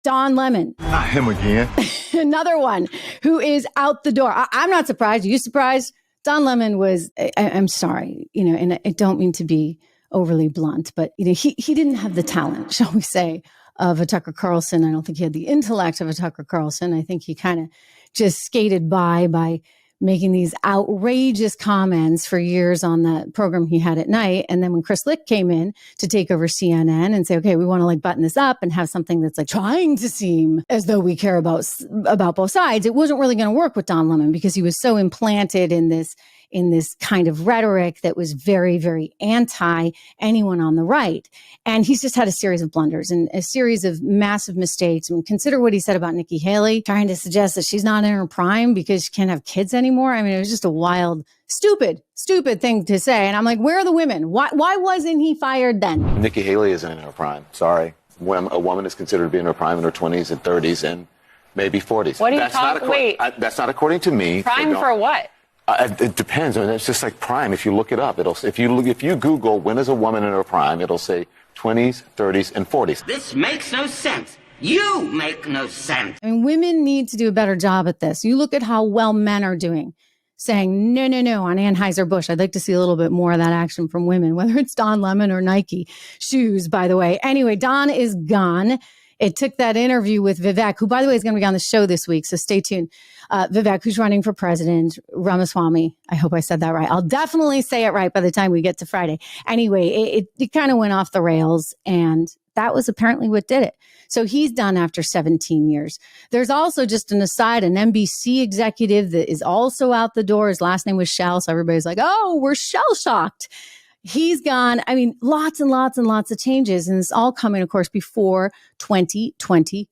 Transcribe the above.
Don Lemon. Not him again. Another one who is out the door. I'm not surprised. Are you surprised? Don Lemon was, I'm sorry, and I don't mean to be overly blunt, but, he didn't have the talent, shall we say, of a Tucker Carlson. I don't think he had the intellect of a Tucker Carlson. I think he kind of just skated by making these outrageous comments for years on the program he had at night. And then when Chris Lick came in to take over CNN and say, okay, we want to button this up and have something that's trying to seem as though we care about both sides, it wasn't really going to work with Don Lemon because he was so implanted in this kind of rhetoric that was very, very anti anyone on the right. And he's just had a series of blunders and a series of massive mistakes. I mean, consider what he said about Nikki Haley, trying to suggest that she's not in her prime because she can't have kids anymore. I mean, it was just a wild, stupid thing to say. And I'm like, where are the women? Why wasn't he fired then? Nikki Haley isn't in her prime. Sorry. When a woman is considered to be in her prime in her 20s and 30s and maybe 40s. What are you talking? Wait. That's not according to me. Prime for what? It depends. I mean, it's just like prime. If you look it up, if you Google when is a woman in her prime, it'll say 20s, 30s, and 40s. This makes no sense. You make no sense. I mean, women need to do a better job at this. You look at how well men are doing, saying no on Anheuser-Busch. I'd like to see a little bit more of that action from women, whether it's Don Lemon or Nike shoes, by the way. Anyway, Don is gone. It took that interview with Vivek, who, by the way, is going to be on the show this week, so stay tuned. Vivek, who's running for president, Ramaswamy. I hope I said that right. I'll definitely say it right by the time we get to Friday. Anyway, it kind of went off the rails, and that was apparently what did it. So he's done after 17 years. There's also, just an aside, an NBC executive that is also out the door. His last name was Shell, so everybody's like, oh, we're shell-shocked. He's gone. I mean, lots and lots and lots of changes. And it's all coming, of course, before 2024.